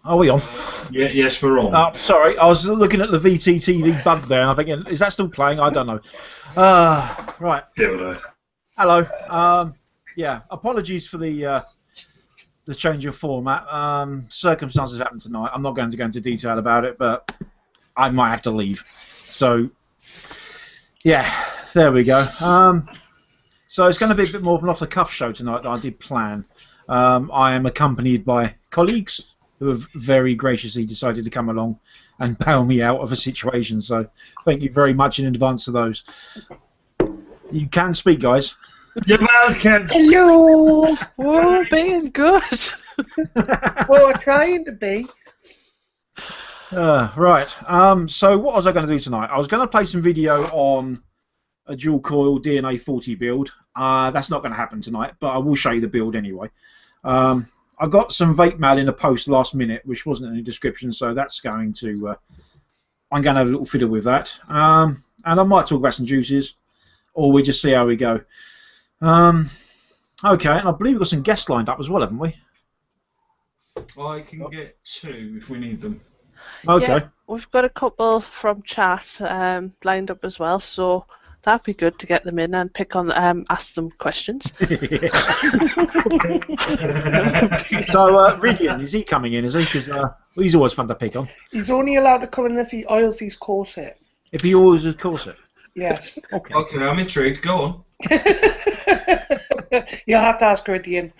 Are we on? Yeah, yes, we're on. Oh, sorry, I was looking at the VTTV bug there, and I'm thinking, is that still playing? I don't know. Right. Still there. Hello. Yeah, apologies for the change of format. Circumstances happened tonight. I'm not going to go into detail about it, but I might have to leave. So, yeah, there we go. So it's going to be a bit more of an off-the-cuff show tonight than I did plan. I am accompanied by colleagues who have very graciously decided to come along and bail me out of a situation. So thank you very much in advance of those. You can speak, guys. You're welcome. Hello. We're being good. We're trying to be. Right. So what was I going to do tonight? I was going to play some video on a dual coil DNA 40 build. That's not going to happen tonight, but I will show you the build anyway. I got some vape mail in a post last minute, which wasn't in the description, so that's going to. I'm going to have a little fiddle with that, and I might talk about some juices, or we just see how we go. Okay, and I believe we've got some guests lined up as well, haven't we? I can get 2 if we need them. Okay. Yeah, we've got a couple from chat lined up as well, so that'd be good to get them in and ask them questions. So Rhydian, is he coming in? Is he? Because he's always fun to pick on. He's only allowed to come in if he oils his corset. If he always of course it. Yes. Okay. Okay, I'm intrigued. Go on. You'll have to ask Rhydian.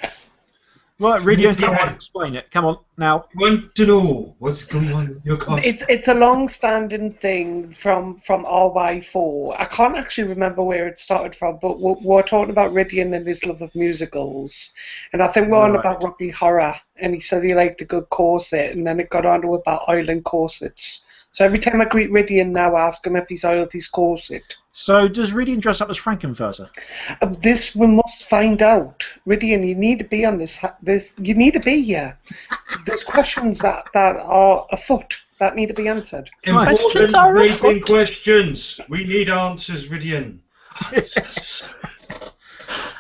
Right, Rhydian, come Yeah. on, explain it. Come on, now. I want to know what's going on with your costume. It's a long-standing thing from RY4. I can't actually remember where it started from, but we're talking about Rhydian and his love of musicals, and I think we're on about Rocky Horror, and he said he liked a good corset, and then it got on to about oiling corsets. So every time I greet Rhydian now, I ask him if he's oiled his corset. So does Rhydian dress up as Frankenfurter? This we must find out. Rhydian, you need to be on this. You need to be here. There's questions that are afoot that need to be answered. Important Questions are raping afoot. questions. We need answers, Rhydian.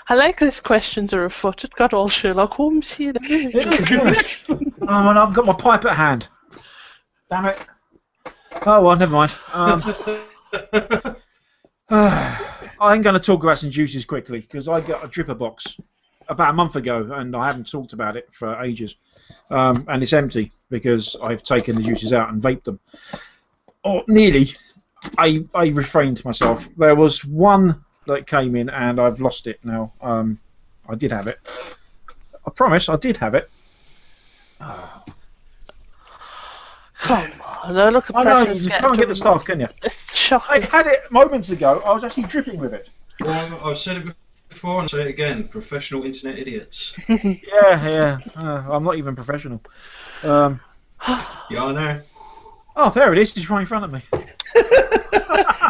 I like this questions are afoot. It got all Sherlock Holmes here. It is, yeah. Oh, and I've got my pipe at hand. Damn it. Oh, well, never mind. I'm going to talk about some juices quickly because I got a dripper box about a month ago and I haven't talked about it for ages. And it's empty because I've taken the juices out and vaped them. Or nearly. I refrained myself. There was one that came in and I've lost it now. I did have it. I promise I did have it. Come on, now look at I know, pressure you getting can't to get the me. stuff, can you? It's I shocking. had it moments ago. I was actually dripping with it. Well, I've said it before and I'll say it again. Professional internet idiots. Yeah. I'm not even professional. Yeah, I know. Oh, there it is, just right in front of me.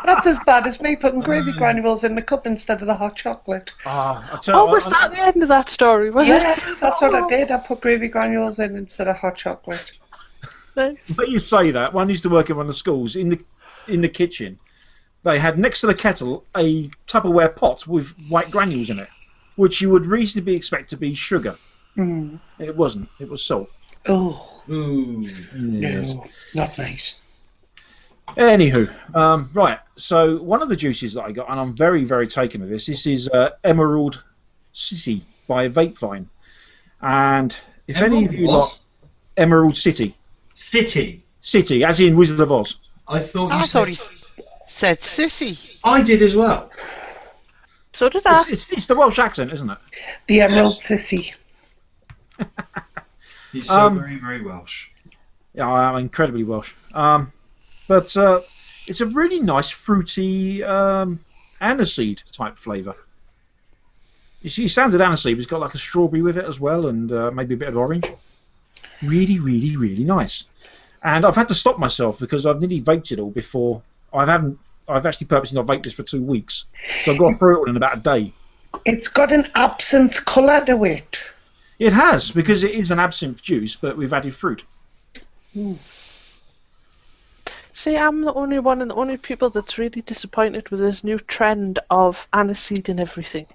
That's as bad as me putting gravy granules in the cup instead of the hot chocolate. Oh, was that the end of that story? Was Yeah, it? that's what I did. I put gravy granules in instead of hot chocolate. But you say that. One used to work in one of the schools in the kitchen. They had next to the kettle a Tupperware pot with white granules in it, which you would reasonably expect to be sugar. Mm. It wasn't. It was salt. Oh, Ooh. no, not nice. Anywho, right. So one of the juices that I got, and I'm very, very taken with this. This is Emerald City by Vapevine, and if any of you lot, Emerald City, City, as in Wizard of Oz. I thought he said sissy. I did as well. So did I. It's the Welsh accent, isn't it? The Emerald Sissy. He's so very, very Welsh. Yeah, I'm incredibly Welsh. But it's a really nice fruity aniseed type flavour. You see, standard aniseed, but it's got like a strawberry with it as well, and maybe a bit of orange. Really, really, really nice. And I've had to stop myself because I've nearly vaped it all before. I've actually purposely not vaped this for 2 weeks, so I've got through it all in about a day. It's got an absinthe colour to it. It has, because it is an absinthe juice, but we've added fruit. Mm. See, I'm the only one and the only people that's really disappointed with this new trend of aniseed and everything.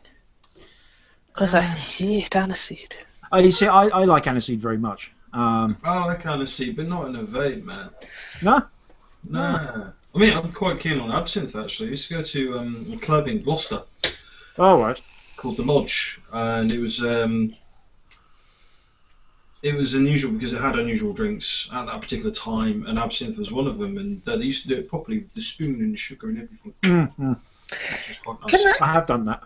Because I hate aniseed. You see, I like aniseed very much. Oh, I kind of see, but not in a vape, man. No? Nah. I mean, I'm quite keen on absinthe, actually. I used to go to a club in Gloucester All right. called The Lodge, and it was unusual because it had unusual drinks at that particular time, and absinthe was one of them, and they used to do it properly with the spoon and the sugar and everything. Mm-hmm. Which was quite nice. I have done that.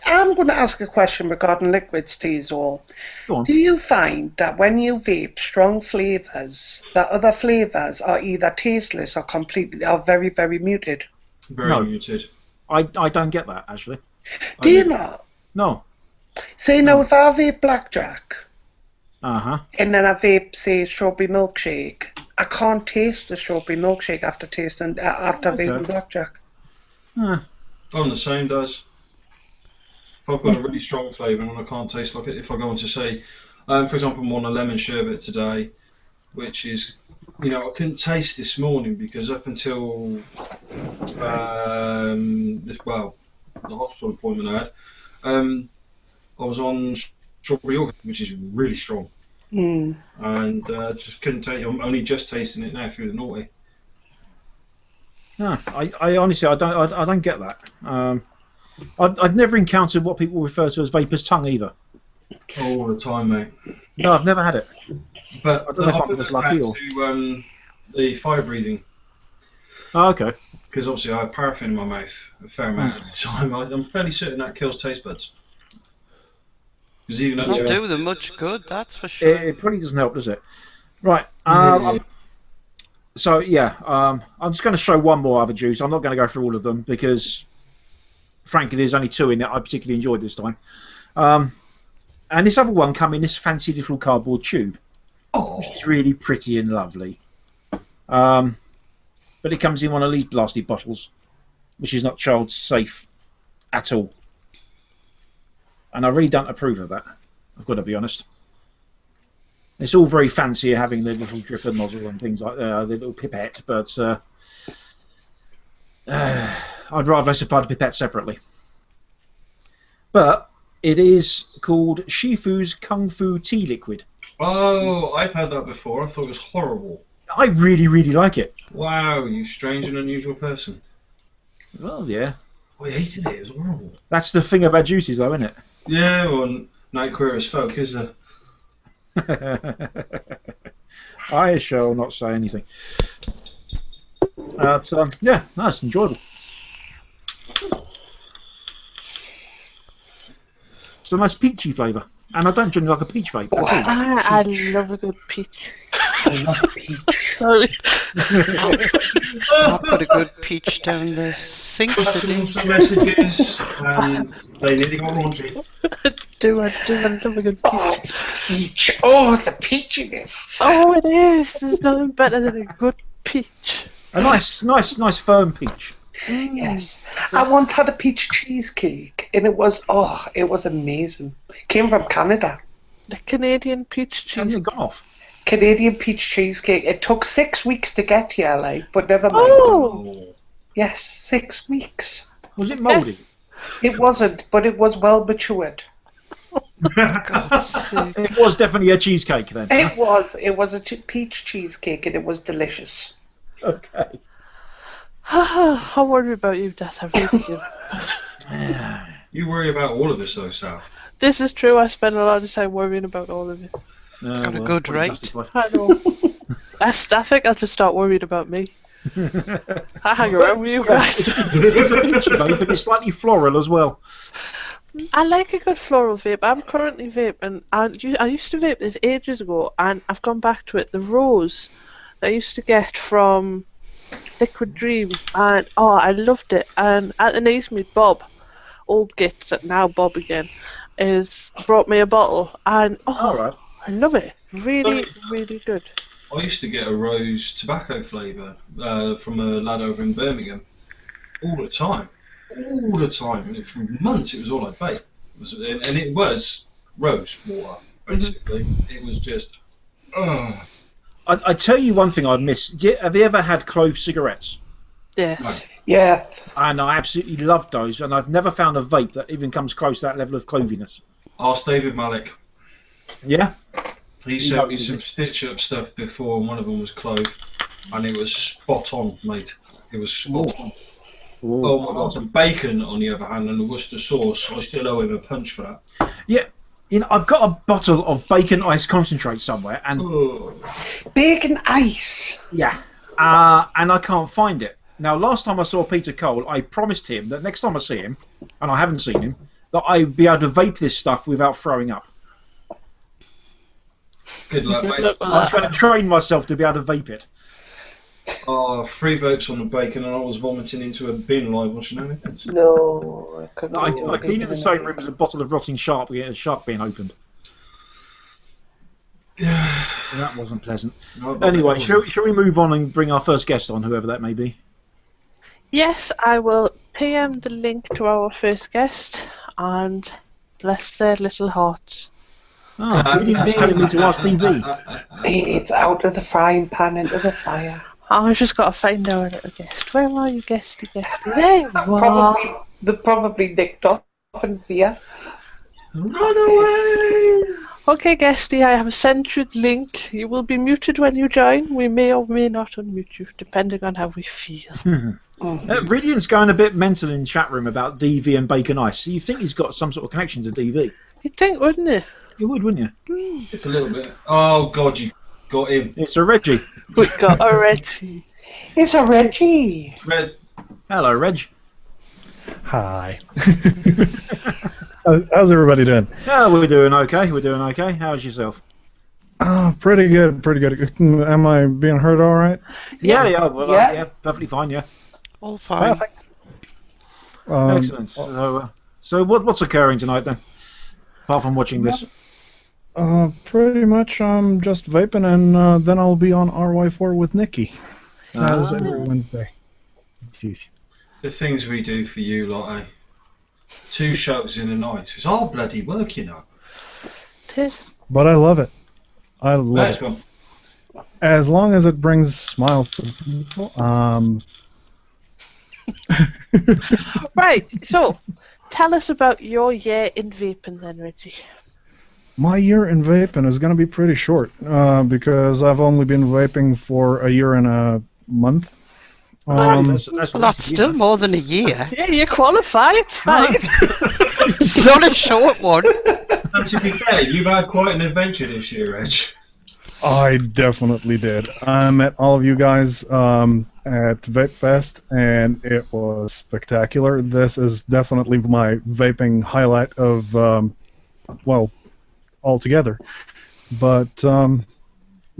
I'm going to ask a question regarding liquids to you all. Go on. Do you find that when you vape strong flavours, that other flavours are either tasteless or very, very muted? Very muted. I don't get that, actually. Do you not? No. Say now, if I vape blackjack, Uh-huh. and then I vape, say, strawberry milkshake, I can't taste the strawberry milkshake after vaping blackjack. Huh. Oh, and the same does. If I've got a really strong flavour and I can't taste like it, if I go on to say, for example, I'm on a lemon sherbet today, which is, I couldn't taste this morning because up until, the hospital appointment I had, I was on strawberry yogurt, which is really strong. Mm. And just couldn't taste. I'm only just tasting it now through the naughty. No, I honestly, I don't get that. I've never encountered what people refer to as vapor's tongue either. All the time, mate. No, I've never had it. But I don't know if I'm just lucky or to the fire breathing, Oh, okay. because obviously I have paraffin in my mouth a fair amount of the time. I'm fairly certain that kills taste buds. Because even Not do them much good, that's for It, sure. it probably doesn't help, does it? Right. So yeah, I'm just going to show one more other juice. I'm not going to go through all of them because, frankly, there's only two in it I particularly enjoyed this time. And this other one come in this fancy little cardboard tube, which is really pretty and lovely. But it comes in one of these blasted bottles, which is not child safe at all. And I really don't approve of that. I've got to be honest. It's all very fancy having the little dripper nozzle and things like the little pipette, but I'd rather supply the pipette separately. But it is called Shifu's Kung Fu Tea Liquid. Oh, I've had that before. I thought it was horrible. I really, really like it. Wow, you strange and unusual person. Well, yeah. I hated it. It was horrible. That's the thing about juices, though, isn't it? Yeah, well, night queer as folk, is there? I shall not say anything. Yeah, that's enjoyable. It's a nice peachy flavour, and I don't generally like a peach vape. I love a good peach. I love peach. Sorry. I'll put a good peach down the sink for Customers you. some messages, and they nearly got raunchy. I love a good peach. Peach. Oh, the peachiness. Oh, it is. There's nothing better than a good peach. A nice firm peach. Yes. I once had a peach cheesecake, and it was amazing. It came from Canada. The Canadian peach Hasn't cheese. it gone off? Canadian peach cheesecake. It took 6 weeks to get here, but never mind. Oh, Yes, 6 weeks. Was it mouldy? It wasn't, but it was well matured. God's sake. It was definitely a cheesecake then. It was. It was a peach cheesecake, and it was delicious. Okay. I worry about you, Dad. I really do. You worry about all of this, though, Sal. This is true. I spend a lot of time worrying about all of you. Got a good probably rate. justified. I know. I think I'll just start worrying about me. I hang around with you guys. It's a peachy vape, but it's slightly floral as well. I like a good floral vape. I'm currently vaping. I used to vape this ages ago, and I've gone back to it. The rose that I used to get from Liquid Dream, and I loved it. And at the Naismith, Bob, old git, now Bob again, brought me a bottle, and All right. I love it. Really, really good. I used to get a rose tobacco flavour from a lad over in Birmingham all the time. All the time. And for months it was all I'd vape. And it was rose water, basically. It was just... I tell you one thing I miss. Have you ever had clove cigarettes? Yes. Yes. And I absolutely loved those, and I've never found a vape that even comes close to that level of cloviness. Ask David Malik. Yeah? He sent me some stitch-up stuff before, and one of them was clove, and it was spot on, mate. It was spot on. Oh my god, the bacon, on the other hand, and the Worcester sauce, I still owe him a punch for that. Yeah, I've got a bottle of bacon ice concentrate somewhere, and bacon ice. Yeah, and I can't find it. Now, last time I saw Peter Cole, I promised him that next time I see him, and I haven't seen him, that I'd be able to vape this stuff without throwing up. Good luck, mate. I was going to train myself to be able to vape it. 3 votes on the bacon, and I was vomiting into a bin live watching it. No, I couldn't. I've been in the same room as a bottle of rotting shark being opened. Yeah. That wasn't pleasant. Anyway, shall we move on and bring our first guest on, whoever that may be? Yes, I will PM the link to our first guest, and bless their little hearts. Oh, Rhydian's telling me to ask TV. It's out of the frying pan into the fire. I just got to find our little guest. Where are you, guesty? There you are. They're probably nicked off in fear. Run away! Okay, guesty, I have sent you the link. You will be muted when you join. We may or may not unmute you, depending on how we feel. Rhydian's going a bit mental in the chat room about DV and bacon ice. So you think he's got some sort of connection to DV? You'd think, wouldn't you? You would, wouldn't you? Just a little bit. Oh god, you got him. It's a Regy. We got a Regy. It's a Regy. Red. Hello, Reg. Hi. How's everybody doing? Oh, we're doing okay. We're doing okay. How's yourself? Pretty good. Pretty good. Am I being heard all right? Yeah. Yeah, perfectly fine. Yeah. All fine. Perfect. Excellent. So what's occurring tonight then? Apart from watching this. Pretty much I'm just vaping, and then I'll be on RY4 with Nikki. As every Wednesday. Jeez. The things we do for you, like 2 shows in a night. It's all bloody work, you know. It is. But I love it. I love Let's it. go. As long as it brings smiles to people. Right, so tell us about your year in vaping then, Regy. My year in vaping is going to be pretty short because I've only been vaping for a year and a month. That's still more than a year. Yeah, you qualify, it's fine. It's not a short one. And to be fair, you've had quite an adventure this year, Reg. I definitely did. I met all of you guys at Vape Fest, and it was spectacular. This is definitely my vaping highlight of, well, altogether. But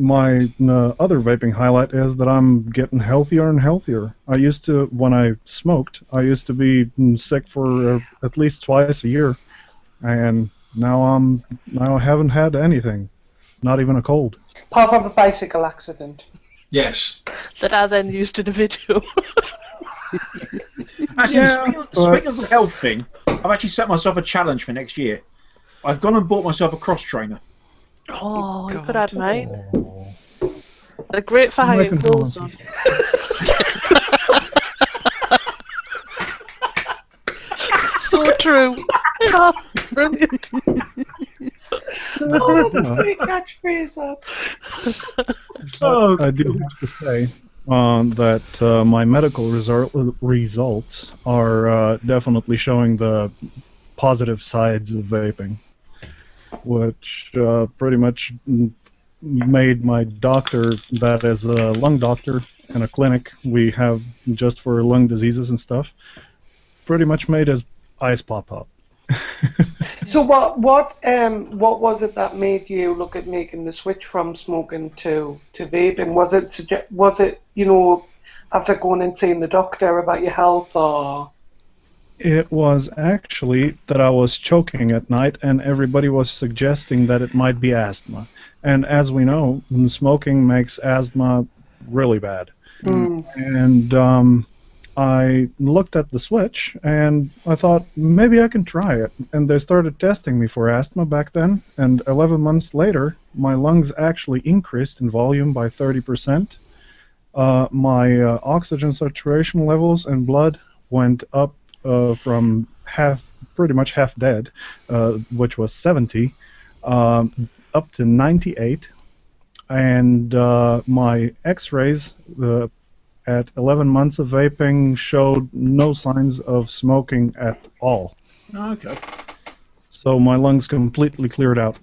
my other vaping highlight is that I'm getting healthier and healthier. I used to, when I smoked, I used to be sick for at least twice a year, and now I haven't had anything, not even a cold. Apart from a bicycle accident. Yes. That I then used in a video. Actually, speaking of the health thing, I've actually set myself a challenge for next year. I've gone and bought myself a cross trainer. Oh, you could add mine. They're great for hanging clothes on. So true. Yeah, brilliant. Oh, that's a great catchphrase up. I do have to say that my medical results are definitely showing the positive sides of vaping, which pretty much made my doctor, that is a lung doctor in a clinic we have just for lung diseases and stuff, pretty much made his eyes pop up. So what was it that made you look at making the switch from smoking to vaping? Was it after going and seeing the doctor about your health, or? It was actually that I was choking at night, and everybody was suggesting that it might be asthma. And as we know, smoking makes asthma really bad. And I looked at the switch, and I thought, maybe I can try it. And they started testing me for asthma back then, and 11 months later, my lungs actually increased in volume by 30%. My oxygen saturation levels in blood went up from pretty much half dead, which was 70, up to 98, and my X-rays at 11 months of vaping showed no signs of smoking at all. Oh, okay. So my lungs completely cleared out.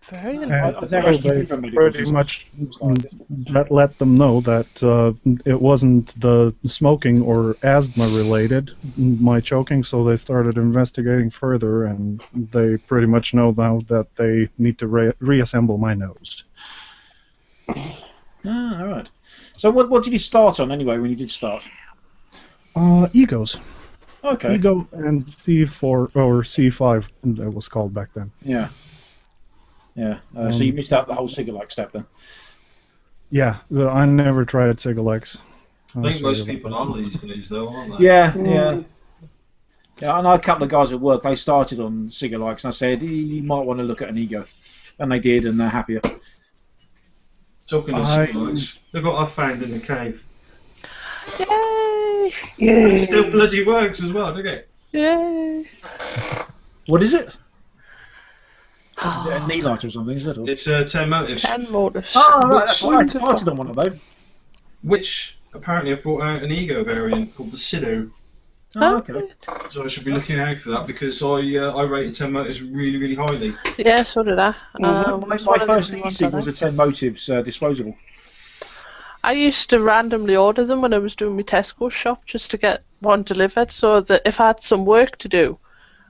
Very And I've never so they actually been medical pretty much let them know that it wasn't the smoking or asthma related, my choking, so they started investigating further, and they pretty much know now that they need to reassemble my nose. Ah, all right. So what did you start on anyway when you did start? Egos. Okay. Ego and C4 or C5, it was called back then. Yeah. Yeah. So you missed out the whole cigarette step then. Yeah, I never tried Cigalikes. I think most people are these days, though, aren't they? Yeah, yeah. Yeah, I know a couple of guys at work, they started on cigarettes, and I said, you might want to look at an Ego. And they did, and they're happier. Talking of cigarettes, look what I found in the cave. Yay! Yay! It still bloody works as well, doesn't it? Yay! What is it? Is it a knee light or something, is it? Or? It's 10 motives. 10 motives. Oh, right, that's right. I started on one of those. Which apparently have brought out an Ego variant called the Sido. Oh, okay. So I should be looking out for that because I rated 10 motives really, really highly. Yeah, so did I. My first e-cig was a 10 motives disposable. I used to randomly order them when I was doing my Tesco shop just to get one delivered, so that if I had some work to do,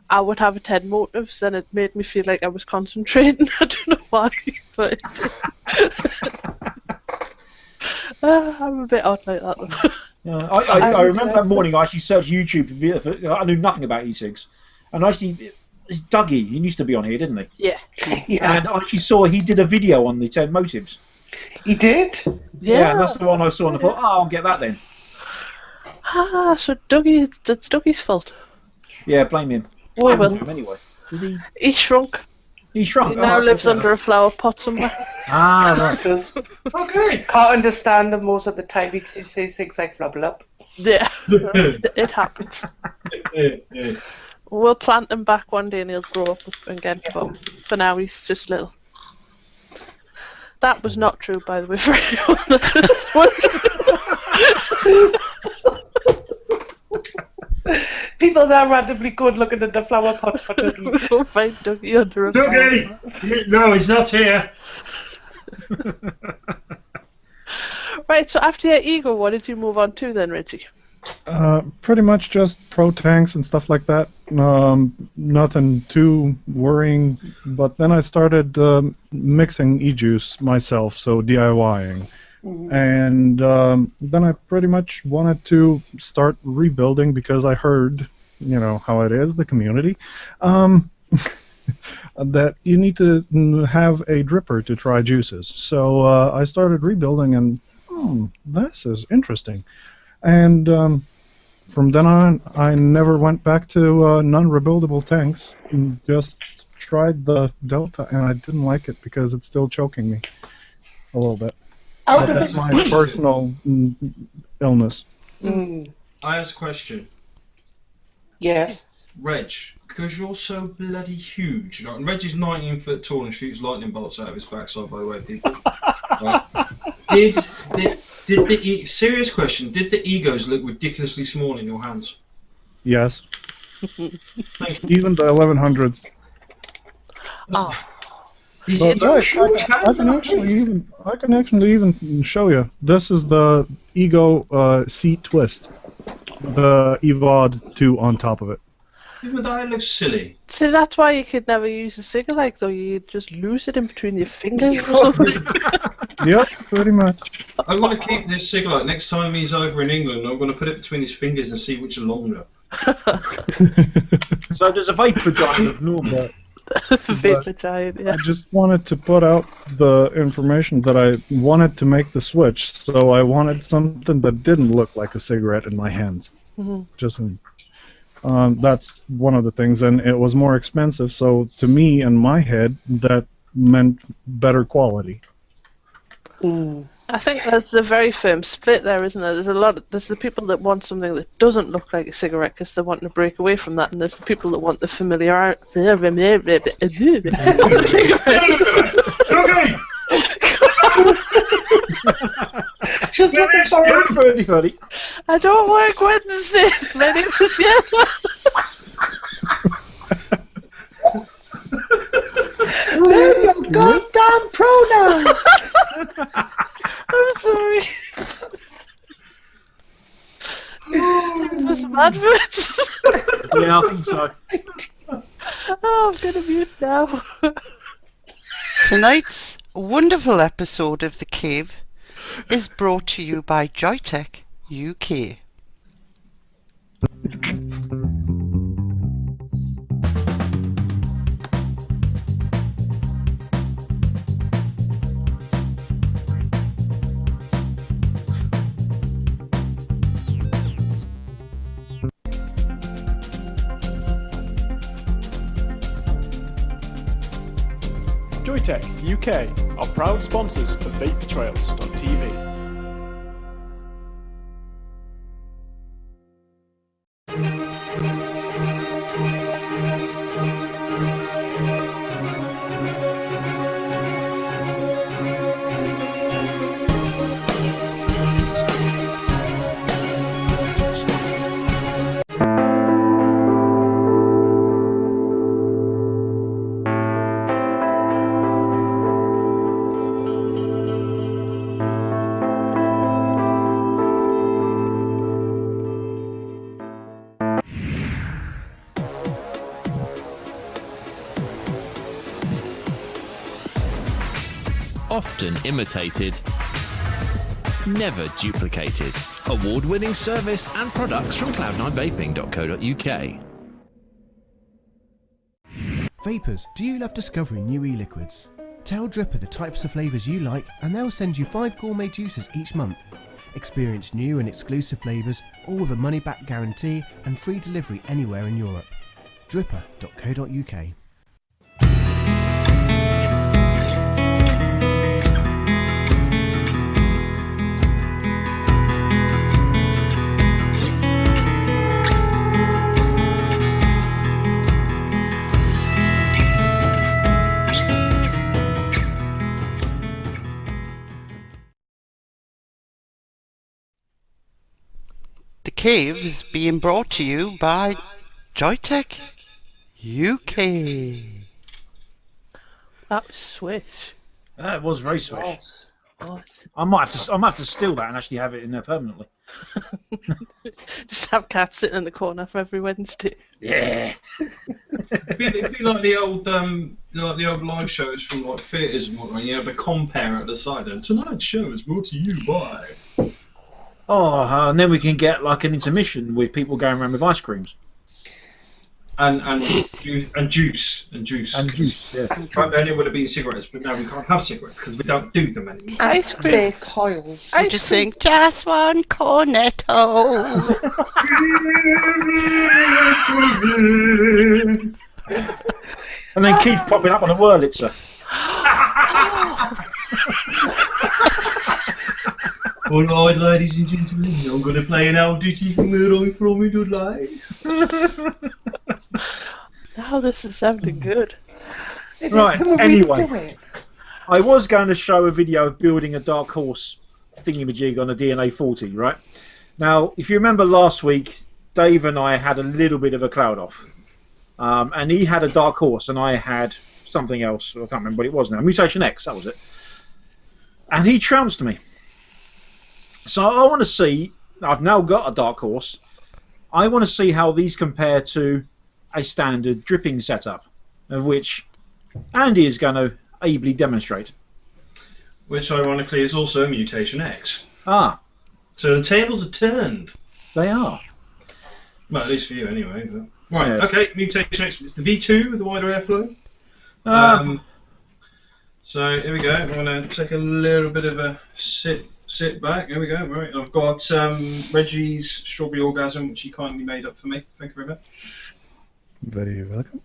I would have a 10 motives, and it made me feel like I was concentrating. I don't know why, but it did. I'm a bit odd like that. I remember that morning I actually searched YouTube for I knew nothing about e-cigs, and it's Dougie. He used to be on here, didn't he? Yeah. And I actually saw he did a video on the 10 motives. He did? Yeah, and that's the one I saw, and I thought, I'll get that then. So Dougie, it's Dougie's fault. Yeah, blame him. Oh, well. Him anyway. Did He shrunk. He shrunk. He now lives under a flower pot somewhere. Ah, right. Okay. Can't understand them most of the time because you say things like flubble up. Yeah, it happens. Yeah. We'll plant him back one day and he'll grow up and get him. For now, he's just little. That was not true, by the way, for anyone that's wondering. People that are randomly good looking at the flower pot for Dougie. We'll find Dougie under a flower pot. Dougie! No, he's not here. Right, so after your Ego, what did you move on to then, Regy? Pretty much just pro tanks and stuff like that. Nothing too worrying. But then I started mixing e-juice myself, so DIYing. And then I pretty much wanted to start rebuilding because I heard, you know, how it is, the community, that you need to have a dripper to try juices. So I started rebuilding, and this is interesting. And from then on, I never went back to non-rebuildable tanks. Just tried the Delta, and I didn't like it because it's still choking me a little bit. But that's my personal illness. I ask a question. Yeah. Reg, because you're so bloody huge. Like, Reg is 19 foot tall and shoots lightning bolts out of his backside, by the way, people. Right? Serious question, did the Egos look ridiculously small in your hands? Yes. Even the 1100s. Oh. I can actually even show you. This is the Ego seat twist. The EVOD 2 on top of it. But that looks silly. See, that's why you could never use a cigarette, though. You'd just lose it in between your fingers or something. Yep, pretty much. I want to keep this cigarette. Next time he's over in England, I'm going to put it between his fingers and see which are longer. So does a vapor giant look normal? Vapor giant, yeah. I just wanted to put out the information that I wanted to make the switch, so I wanted something that didn't look like a cigarette in my hands. Just that's one of the things, and it was more expensive, so to me, in my head, that meant better quality. And I think there's a very firm split there, isn't there? There's the people that want something that doesn't look like a cigarette because they're wanting to break away from that, and there's the people that want the familiarity of a cigarette. Okay. Just looking for it. I don't work Wednesdays. My name is Yellow. Name your goddamn pronouns. I'm sorry. Time for some adverts. Yeah, I think so. Oh, I'm gonna mute now. Tonight's wonderful episode of The Cave is brought to you by Joytech UK. Joytech UK are proud sponsors of VapeTrails.tv. Often imitated, never duplicated. Award-winning service and products from cloud9vaping.co.uk. Vapers, do you love discovering new e-liquids? Tell Dripper the types of flavours you like and they'll send you 5 gourmet juices each month. Experience new and exclusive flavours, all with a money-back guarantee and free delivery anywhere in Europe. Dripper.co.uk. The Cave is being brought to you by Joytech UK. That was swish. That was very swish. Nice. I might have to steal that and actually have it in there permanently. Just have cats sitting in the corner for every Wednesday. Yeah. It'd be like the old live shows from like theatres and whatnot. You have a compare at the side, and tonight's show is brought to you by. Oh, and then we can get like an intermission with people going around with ice creams. And juice. Yeah. Right then it would have been cigarettes, but now we can't have cigarettes because we don't do them anymore. Ice cream coils. I just think just one cornetto. And then Keith popping up on a Wurlitzer. Alright, ladies and gentlemen, I'm going to play an old ditty from where I'm from in life. Now this is sounding good. Right, anyway, I was going to show a video of building a dark horse thingamajig on a DNA 40, right? Now, if you remember last week, Dave and I had a little bit of a cloud off. And he had a dark horse and I had something else. I can't remember what it was now. Mutation X, that was it. And he trounced me. So I want to see, I've now got a dark horse, I want to see how these compare to a standard dripping setup, of which Andy is going to ably demonstrate. Which ironically is also a Mutation X. Ah. So the tables are turned. They are. Well, at least for you anyway. But... Right, Yeah. okay, Mutation X, it's the V2 with the wider airflow. So here we go, I'm going to take a little bit of a sit back. Here we go. Right, I've got Reggie's Strawberry Orgasm, which he kindly made up for me. Thank you very much. Very welcome.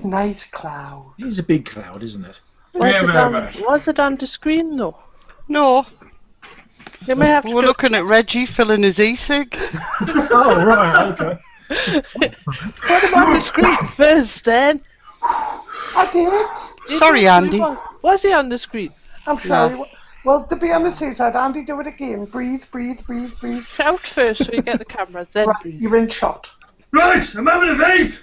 Nice cloud. It is a big cloud, isn't it? Was it on the screen though? No. You may have to We're looking at Regy filling his e-cig. Oh, right, okay. put him on the screen first, then. I did. Sorry, Andy. Was he on the screen? I'm sorry. Well, to be honest, he said, Andy, do it again. Breathe, breathe, breathe, breathe. Shout first so you get the camera, then Right, breathe. you're in shot. Right, I'm having a vape.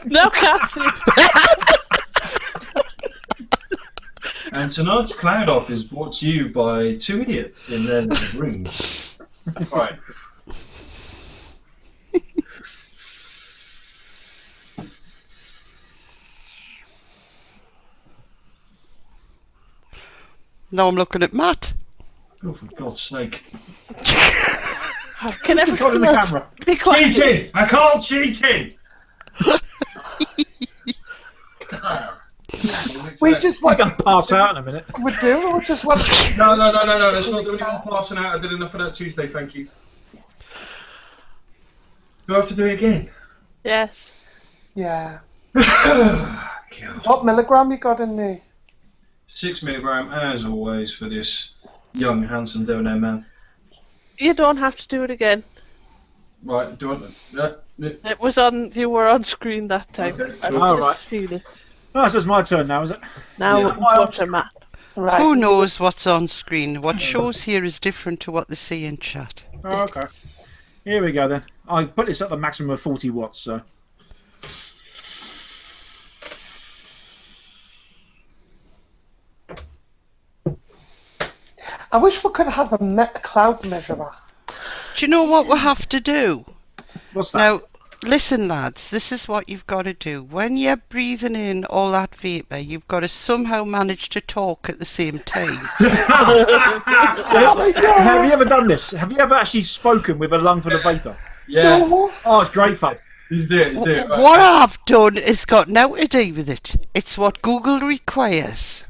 No, Kathy. And tonight's Cloud Off is brought to you by two idiots in their rooms. Right. Now I'm looking at Matt. Oh, for God's sake. Can everyone in the camera. be quiet? Cheating! I call cheating! We just We're want going to pass out in a minute. we do. We just want. No, let's not do any more passing out. I did enough of that Tuesday, thank you. Do I have to do it again? Yes. Yeah. God. What milligram you got in me? 6 milligram, as always, for this young, handsome debonair man. You don't have to do it again. Right, do I? It was on. You were on screen that time. I've Oh, just right. seen it. Oh, so it's my turn now, is it? Now Yeah. we can touch a map. Right. Who knows what's on screen? What shows here is different to what they see in chat. Oh, okay. Here we go then. I put this at the maximum of 40 watts, so. I wish we could have a cloud measurer. Do you know what we have to do? What's that? Now, listen, lads, this is what you've got to do. When you're breathing in all that vapour, you've got to somehow manage to talk at the same time. Have you ever done this? Have you ever actually spoken with a lung full of vapour? Yeah, Oh, it's great fun. he's there, Right. What I've done has got now to do with it. It's what Google requires.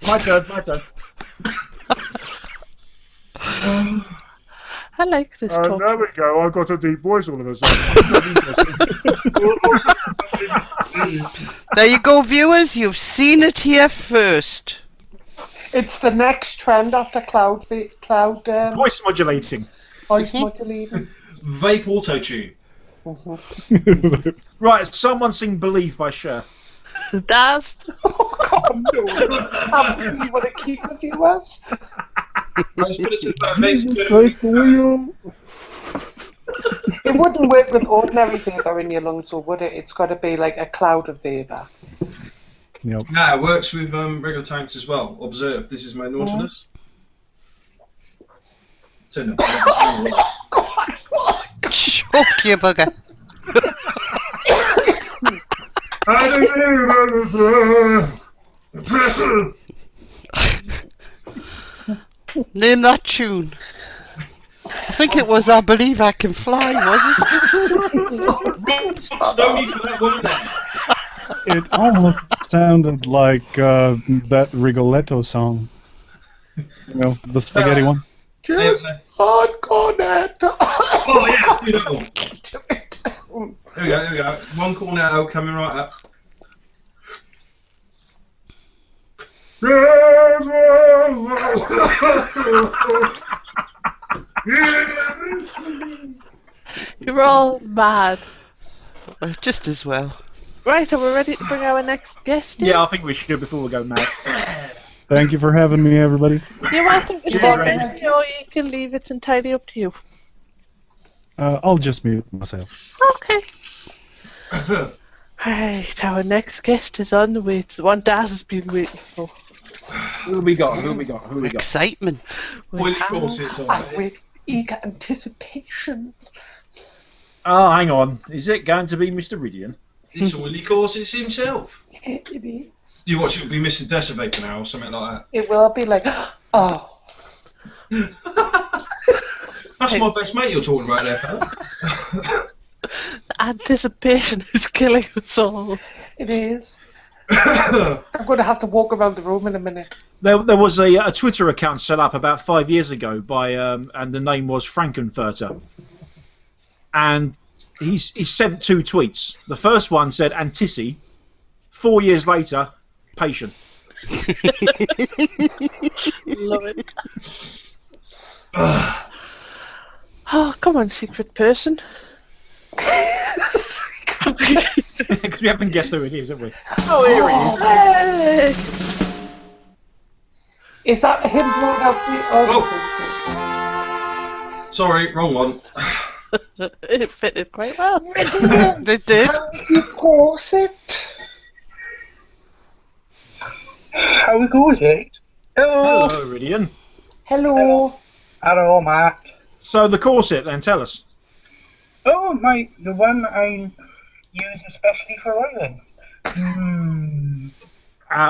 My turn. I like this talk. There we go. I got a deep voice all of a sudden. There you go, viewers. You've seen it here first. It's the next trend after cloud Voice modulating. voice modulating. Vape auto-tune. Right, someone sing Believe by Cher. Daz. Oh God, no! You want to keep the viewers? Let's put it to the Jesus, take the wheel. It wouldn't work with ordinary vapour in your lungs, or would it? It's got to be like a cloud of vapour. Yep. No, it works with regular tanks as well. Observe, this is my Nautilus. Turn it. Choke you, bugger. Name that tune. I think it was I Believe I Can Fly, was it? Stony for that one there. It almost sounded like that Rigoletto song. You know, the spaghetti one. Just hardcore net. Oh yeah, do that one. Here we go. One cornetto coming right up. You're all mad. Just as well. Right, are we ready to bring our next guest in? Yeah, I think we should before we go mad. Thank you for having me, everybody. You're welcome to stay with you, or you can leave. It's entirely up to you. I'll just mute myself. Okay. Right, our next guest is on the way. It's the one Daz has been waiting for. Who we got? Excitement. Well, of course it's on. I wait eager anticipation. Oh, hang on. Is it going to be Mr. Rhydian? It's all, of course, it's himself. It is. You watch, it'll be missing Decimator now or something like It will be like, oh. that. That's my best mate you're talking about there, fella. The anticipation is killing us all. It is. I'm going to have to walk around the room in a minute. There was a Twitter account set up about 5 years ago by and the name was Frankenfurter, and he sent 2 tweets. The first one said Antissi. 4 years later, patient. Love it. Oh, come on, secret person. Because we haven't guessed who it is, have we? Oh, here he is. Hey! Is that him blowing out the... Sorry, wrong one. It fitted quite well. They did. How's your corset? How goes it? Hello. Hello, Rhydian. Hello. Hello, Matt. So the corset, then, tell us. Oh, the one I use especially for oiling.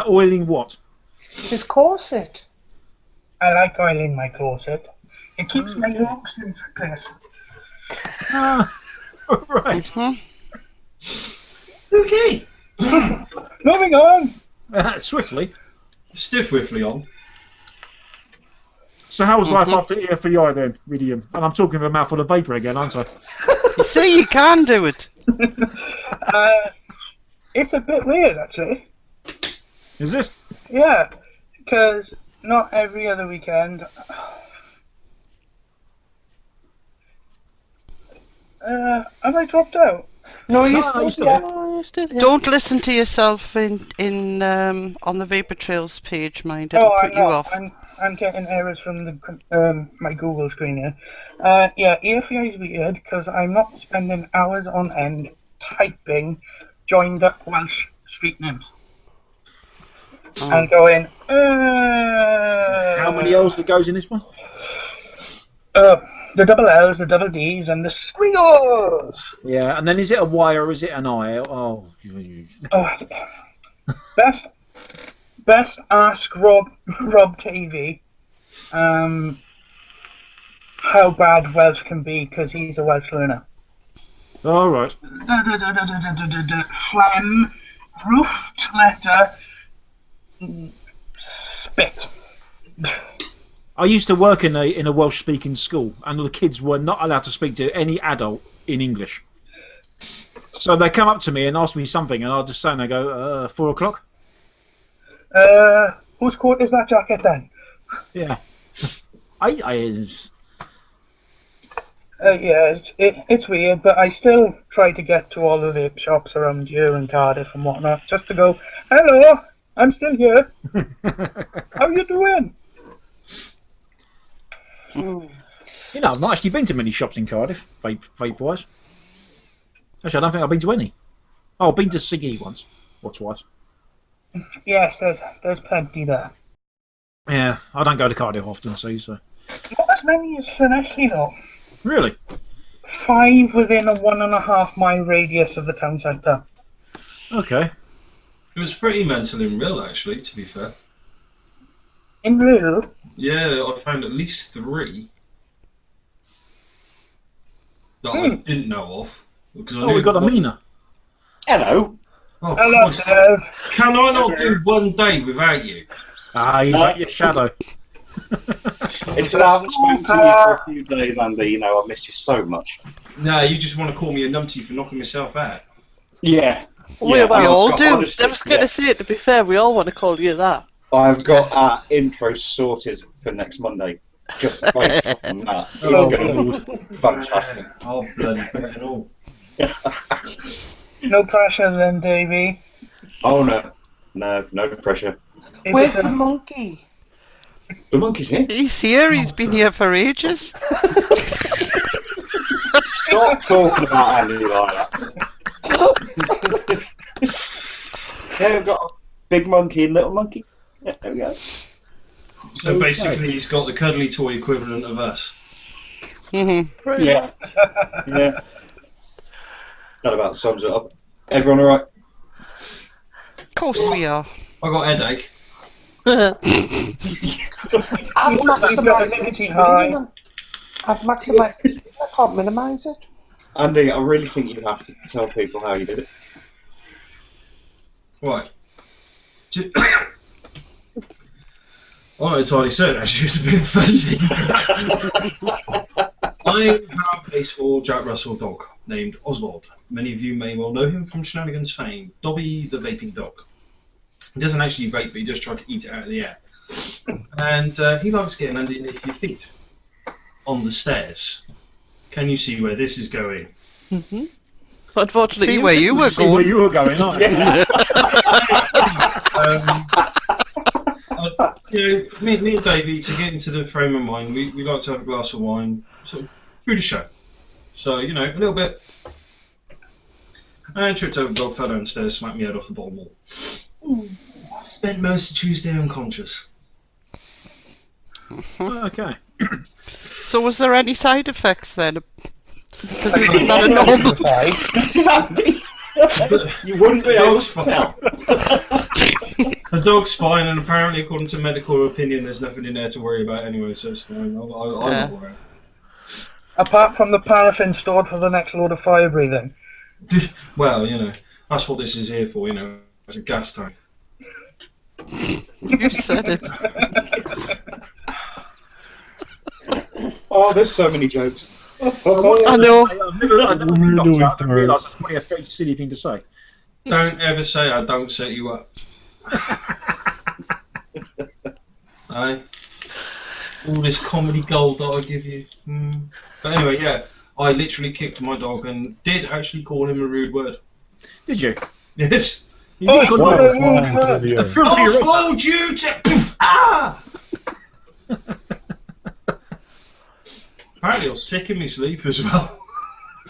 Oiling what? His corset. I like oiling my corset. It keeps my looks in place. Right. Okay. Moving on. Swiftly. Stiff Whiffly on. So how was life after EFEI then, Rhydian? And I'm talking with a mouthful of vapour again, aren't I? You see, you can do it. It's a bit weird, actually. Is it? Yeah, because not every other weekend. Have I dropped out? No, you're No, still you're still here. here. Oh, you're still here. Don't listen to yourself on the Vapor Trails page, mind. It'll put I'm you not. off. I'm getting errors from the my Google screen here. Yeah, EFEI is weird because I'm not spending hours on end typing joined up Welsh street names and going. How many L's that goes in this one? The double L's, the double D's, and the squiggles. Yeah, and then is it a Y or is it an I? Oh. Best ask Rob TV how bad Welsh can be because he's a Welsh learner. All right. Phlegm, roofed letter, spit. I used to work in a Welsh-speaking school, and the kids were not allowed to speak to any adult in English. So they come up to me and ask me something, and I'll just say, and I go, 4 o'clock? Whose coat is that jacket then? Yeah. Yeah, it's weird, but I still try to get to all the vape shops around here in Cardiff and whatnot, just to go, hello, I'm still here. How you doing? You know, I've not actually been to many shops in Cardiff, vape-wise. Actually, I don't think I've been to any. Oh, I've been to Siggy once, or twice. Yes, there's plenty there. Yeah, I don't go to Cardiff often, see, so... Not as many as Llanelli, though. Really? 5 within a 1.5 mile radius of the town centre. Okay. It was pretty mental in real, actually, to be fair. In real? Yeah, I found at least 3 that I didn't know of. Because I knew we got a Mina. Hello. Oh, Hello, Christ. Dev. Can I not do one day without you? Ah, he's like your shadow. It's because I haven't spoken to you for a few days, Andy. You know, I've missed you so much. No, you just want to call me a numpty for knocking myself out. Yeah. We yeah, all do. honestly, I was going to say, to be fair, we all want to call you that. I've got our intro sorted for next Monday. Just based on that. It's going to be fantastic. Oh, bloody and all. No pressure then, Davey. Oh, no. No pressure. Where's the monkey? The monkey's here. He's here. He's been here for ages. Stop talking about Andy like that. Yeah, we've got a big monkey and little monkey. Yeah, there we go. So basically, he's got the cuddly toy equivalent of us. Mm-hmm. Yeah. Yeah. That about sums it up. Everyone alright? Of course we are. I got a headache. I've maximised it. I've maximised it. I can't minimise it. Andy, I really think you have to tell people how you did it. Right. I'm not entirely certain, actually. It's a bit fuzzy. I have a small Jack Russell dog named Oswald. Many of you may well know him from Shenanigans fame. Dobby the vaping dog. He doesn't actually vape, but he just tries to eat it out of the air. And he likes getting underneath your feet on the stairs. Can you see where this is going? Mm-hmm. Unfortunately, see where you were going. Where you were going, aren't you? Me and Davey, to get into the frame of mind, we like to have a glass of wine sort of through the show. So, a little bit. And tripped over the dog, fell downstairs, smacked me head off the bottom wall. Spent most of Tuesday unconscious. Okay. So was there any side effects then? Because it's not a normal side. You wouldn't be able to tell. The dog's fine, and apparently, according to medical opinion, there's nothing in there to worry about anyway, so it's fine. I'm not worried. Apart from the paraffin stored for the next load of fire breathing. Well, that's what this is here for, it's a gas tank. You said it. Oh, there's so many jokes. I know. I realised it's probably a very silly thing to say. Don't ever say I don't set you up. Aye. All this comedy gold that I give you. But anyway, yeah, I literally kicked my dog and did actually call him a rude word. Did you? Yes. Oswald, you to... Ah! Apparently I was sick in my sleep as well.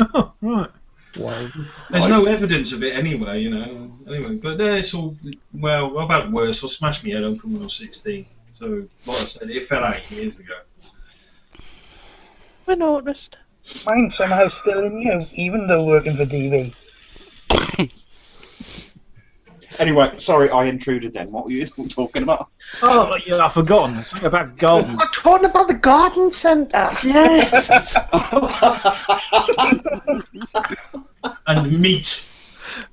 Oh, right. Wow. There's no evidence of it anyway, Anyway, but it's all... Well, I've had worse. I smashed my head open when I was 16. So, like I said, it fell out years ago. We noticed. Mine's somehow still in you, even though working for DV. Anyway, sorry I intruded then. What were you talking about? Oh, yeah, I've forgotten. Something about garden. We're talking about the garden centre. Yes. And meat.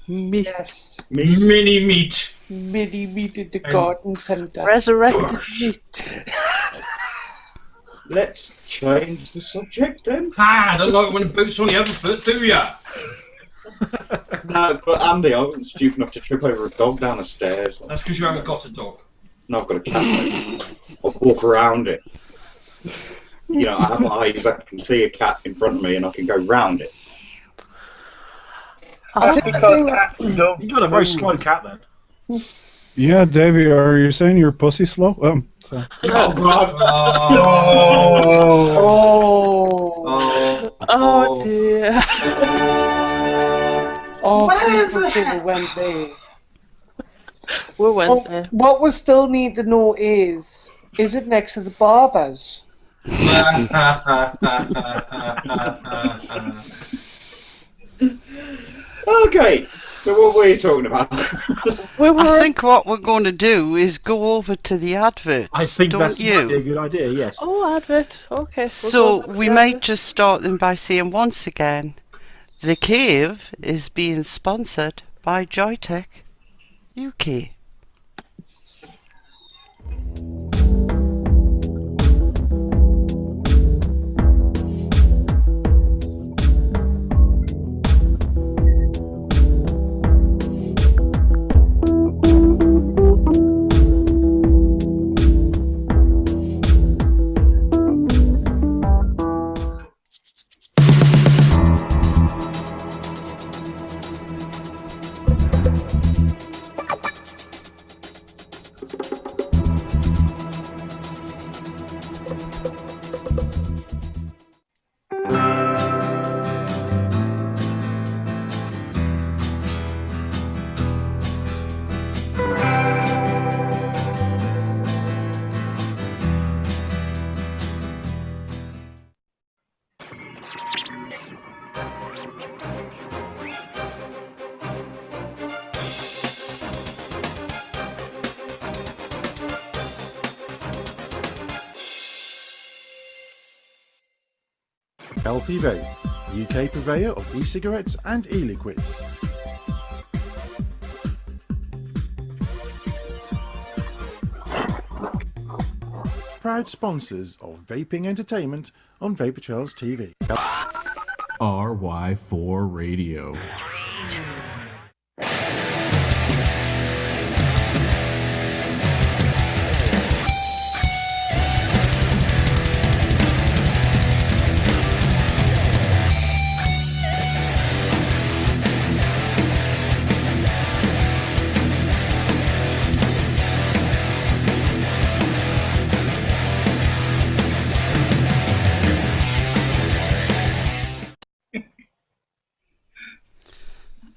Meat. Yes. Mini meat. Mini meat at the garden centre. Resurrected meat. Let's change the subject then. I don't like when the boot's on the other foot, do ya? No, but Andy, I wasn't stupid enough to trip over a dog down the stairs. That's because you haven't got a dog. No, I've got a cat. I'll walk around it. I have eyes. I can see a cat in front of me, and I can go round it. That's because cats don't. You've got a very slow cat then. Yeah, Davey, are you saying you're pussy slow? So. Oh, God. Oh dear. Oh, people should have went there. We went there. What we still need to know is it next to the barbers? Okay, so what were you talking about? I think what we're going to do is go over to the adverts. I think don't that's you? a good idea, yes. Oh, advert. Okay. So we might just start them by saying once again, The Cave is being sponsored by Joytech UK. LP Vape, UK purveyor of e-cigarettes and e-liquids. proud sponsors of vaping entertainment on Vapor Trails TV. RY4 Radio.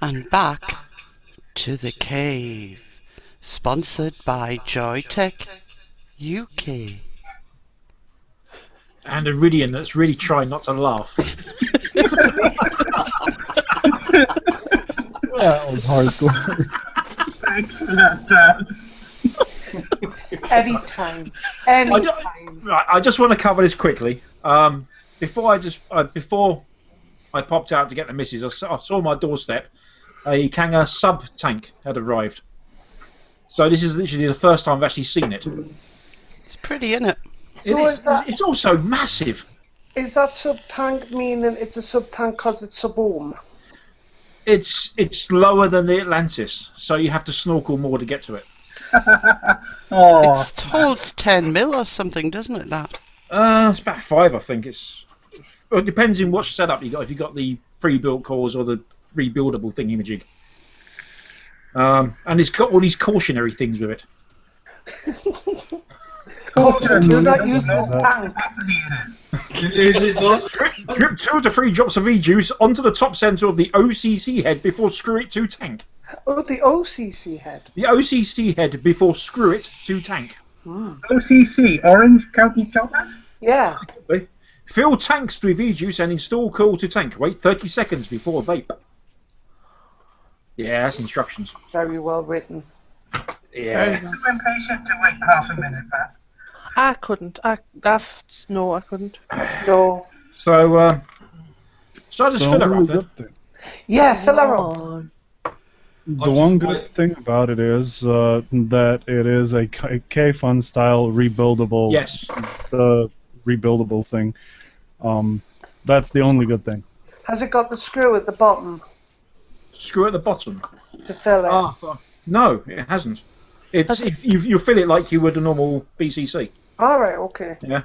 And back to the cave, sponsored by Joytech UK. And a Rhydian that's really trying not to laugh. That was hardcore. Thanks for that, Anytime. Right, I just want to cover this quickly. Before I popped out to get the missus, I saw my doorstep. A Kanga sub tank had arrived. So this is literally the first time I've actually seen it. It's pretty, isn't it? So It's also massive. Is that sub tank meaning it's a sub tank because it's sub-ohm? It's lower than the Atlantis, so you have to snorkel more to get to it. Oh, It holds 10 mil or something, doesn't it, that? It's about 5, I think. Well, it depends on what setup you got. If you got the pre-built cores or the rebuildable thingy-majig. And it's got all these cautionary things with it. Do not use this tank. Is it not? Drip 2 to 3 drops of E-juice onto the top center of the OCC head before screw it to tank. Oh, the OCC head. The OCC head before screw it to tank. OCC, Orange County Chocolate? Yeah. Fill tanks with E-juice and install cool to tank. Wait 30 seconds before vape. Yeah, that's instructions. Very well written. Yeah. Too impatient to wait half a minute, Pat. I couldn't. No, I couldn't. No. So I just So fill it what up was then. up there? Yeah, fill her up. The one good thing about it is that it is a K-Fun style rebuildable. Yes. Rebuildable thing. That's the only good thing. Has it got the screw at the bottom Screw at the bottom. to fill it? No, it hasn't. It's you fill it like you would a normal BCC. All right, okay. Yeah.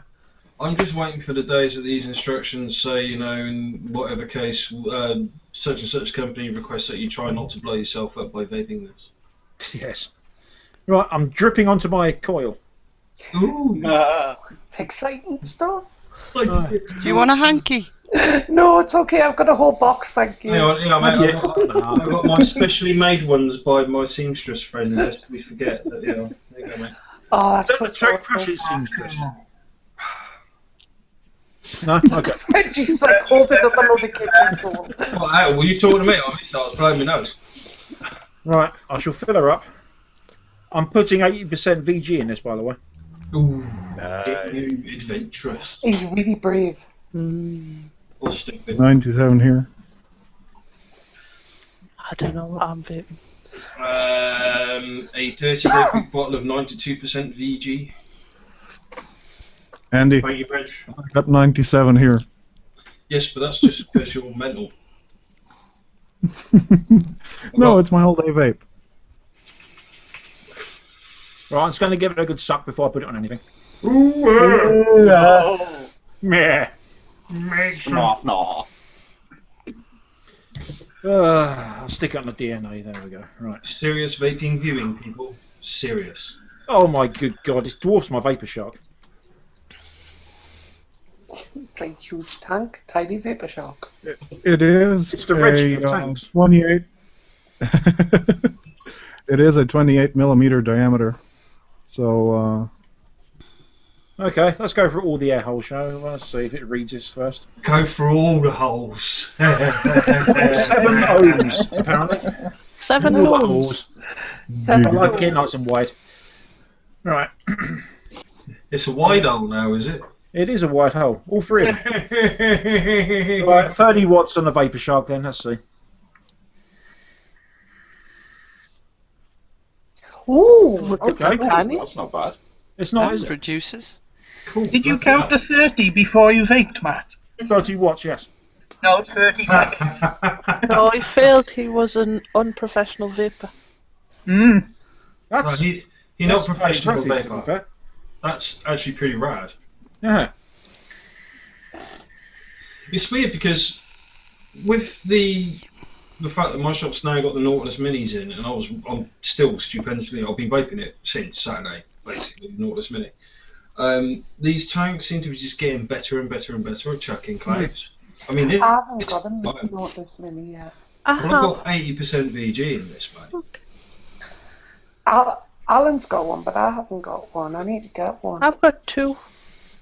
I'm just waiting for the days that these instructions say, you know, in whatever case, such and such company requests that you try not to blow yourself up by vaping this. Yes. Right, I'm dripping onto my coil. Ooh. Exciting stuff. Do you want a hanky? No, it's okay. I've got a whole box, thank you. Hang on, mate, I've got my specially made ones by my seamstress friend, lest we forget. That, you know, there you go, mate. Oh, that's Don't so take pressure, seamstress. No? Okay. Reggie's like holding up another kitchen tool. Well, were you talking to me? I started blowing my nose. Right, I shall fill her up. I'm putting 80% VG in this, by the way. Ooh, adventurous. He's really brave. Or stupid. 97 here. I don't know what I'm vaping. A 30-day bottle of 92% VG. Andy, Thank you, Reg. I got 97 here. Yes, but that's just because you're mental. No, it's my whole day vape. Right, I'm just going to give it a good suck before I put it on anything. Meh. No. I'll stick it on the DNA. There we go. Right. Serious vaping viewing, people. Serious. Oh my good god! It dwarfs my Vapor Shark. It's like huge tank, tiny vapor shark. It is It's the Regy of tanks. 28. It is a 28 millimeter diameter. So Okay, let's go for all the air hole show. Let's see if it reads this first. Go for all the holes. 7 O's, apparently. 7 All the holes. I like it nice and wide. Right. It's a wide hole now, is it? It is a wide hole. All 3 of them. Right, 30 watts on the Vapor Shark then, let's see. Ooh, Okay. That's not bad. It's not, That is it? produces. Cool. Did you count to 30 before you vaped, Matt? 30 watts, yes. No, 30 seconds. No, he failed. He was an unprofessional vapor. That's Right, you're not quite professional impressive, to be vapor. fair. That's actually pretty rad. Yeah. It's weird because with the fact that my shop's now got the Nautilus Minis in, and I'm still stupendously, I've been vaping it since Saturday, basically, the Nautilus Mini. These tanks seem to be just getting better and better and better at chucking clouds. I mean, I haven't got a Nautilus Mini yet. I've got 80% VG in this, mate. Alan's got one, but I haven't got one. I need to get one. I've got 2.